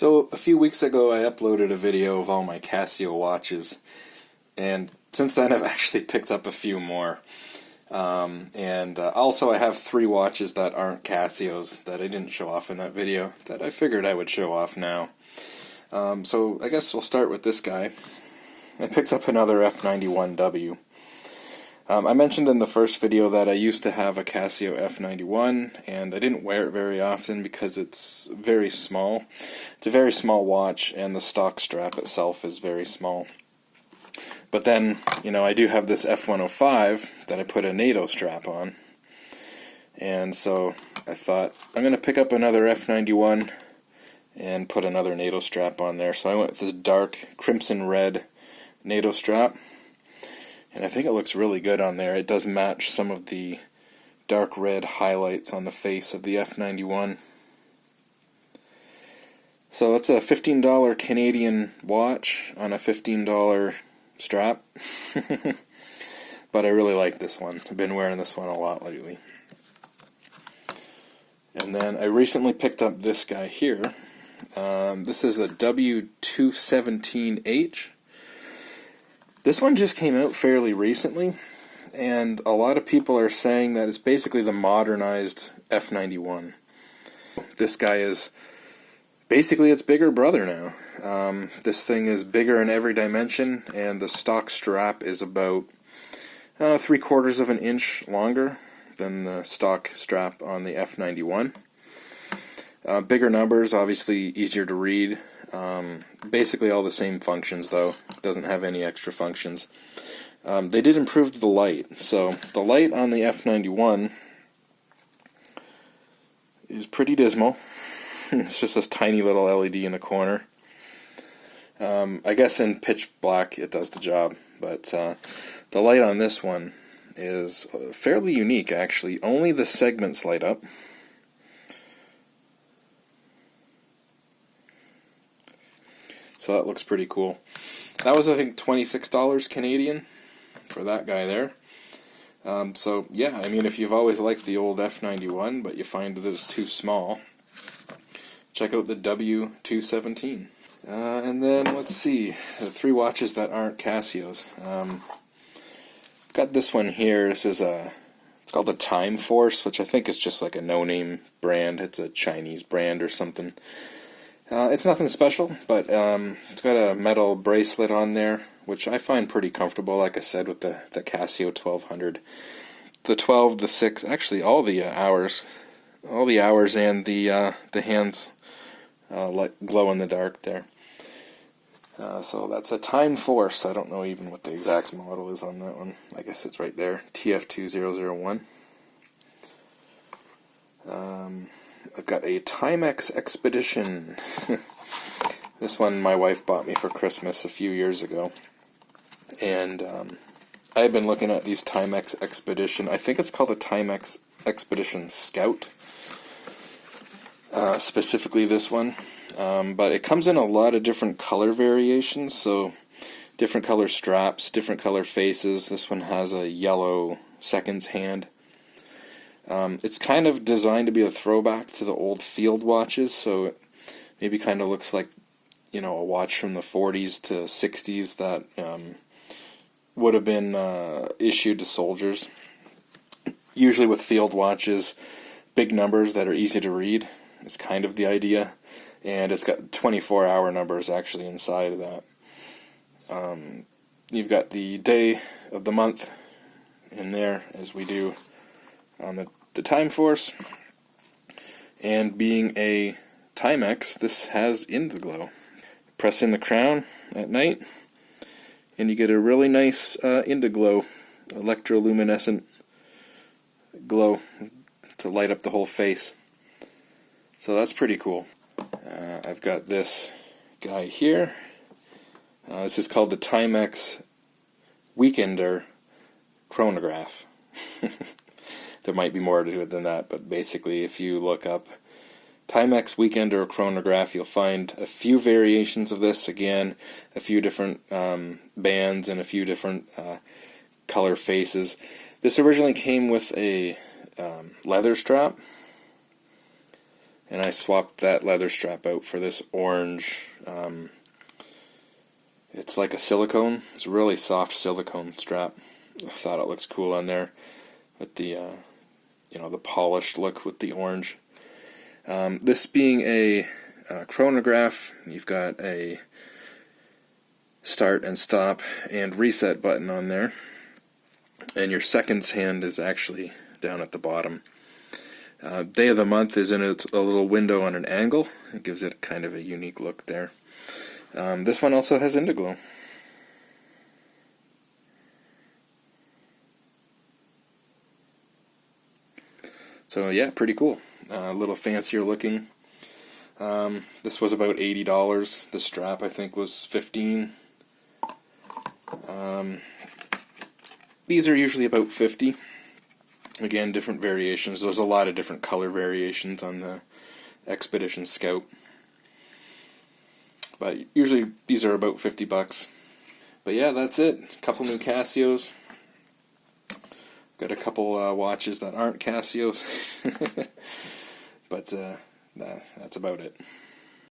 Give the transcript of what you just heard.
So a few weeks ago I uploaded a video of all my Casio watches, and since then I've actually picked up a few more. Also I have 3 watches that aren't Casios that I didn't show off in that video that I figured I would show off now. So I guess we'll start with this guy. I picked up another F91W. I mentioned in the first video that I used to have a Casio F91, and I didn't wear it very often because it's very small. It's a very small watch, and the stock strap itself is very small. But then, I do have this F105 that I put a NATO strap on. And so I thought, I'm going to pick up another F91 and put another NATO strap on there. So I went with this dark crimson red NATO strap. And I think it looks really good on there. It does match some of the dark red highlights on the face of the F91. So it's a $15 Canadian watch on a $15 strap. But I really like this one. I've been wearing this one a lot lately. And then I recently picked up this guy here. This is a W217H. This one just came out fairly recently, and a lot of people are saying that it's basically the modernized F91. This guy is basically its bigger brother now. This thing is bigger in every dimension, and the stock strap is about 3/4 of an inch longer than the stock strap on the F91. Bigger numbers, obviously easier to read. Basically all the same functions, though. It doesn't have any extra functions. They did improve the light. So the light on the F91 is pretty dismal. It's just this tiny little LED in the corner. I guess in pitch black it does the job, but the light on this one is fairly unique, actually. Only the segments light up. So that looks pretty cool. That was, I think, $26 Canadian for that guy there. So yeah, I mean, if you've always liked the old F91, but you find that it's too small, check out the W217. And then, let's see, the 3 watches that aren't Casios. Got this one here. This is it's called the Time Force, which I think is just like a no-name brand. It's a Chinese brand or something. It's nothing special, but it's got a metal bracelet on there, which I find pretty comfortable, like I said, with the Casio 1200. The 12, the 6, actually all the hours and the hands glow in the dark there. So that's a Time Force. I don't know even what the exact model is on that one. I guess it's right there, TF2001. I've got a Timex Expedition. This one my wife bought me for Christmas a few years ago. And I've been looking at these Timex Expedition. I think it's called the Timex Expedition Scout. Specifically this one. But it comes in a lot of different color variations. So different color straps, different color faces. This one has a yellow seconds hand. It's kind of designed to be a throwback to the old field watches, so it maybe kind of looks like, a watch from the 40s to 60s that would have been issued to soldiers. Usually with field watches, big numbers that are easy to read is kind of the idea, and it's got 24-hour numbers actually inside of that. You've got the day of the month in there, as we do on the Time Force, and being a Timex, this has Indiglow. Press in the crown at night, and you get a really nice Indiglow, electroluminescent glow to light up the whole face. So that's pretty cool. I've got this guy here. This is called the Timex Weekender Chronograph. There might be more to it than that, but basically if you look up Timex Weekender Chronograph, you'll find a few variations of this. Again, a few different bands and a few different color faces. This originally came with a leather strap, And I swapped that leather strap out for this orange. It's like a silicone. It's a really soft silicone strap. I thought it looks cool on there with the the polished look with the orange. This being a chronograph, you've got a start and stop and reset button on there, and your seconds hand is actually down at the bottom. Day of the month is in a little window on an angle. It gives it kind of a unique look there. This one also has Indiglo. So yeah, pretty cool. A little fancier looking. This was about $80. The strap I think was $15. These are usually about $50. Again, different variations. There's a lot of different color variations on the Expedition Scout. But usually these are about $50. But yeah, that's it. A couple new Casios. Got a couple watches that aren't Casios. But that's about it.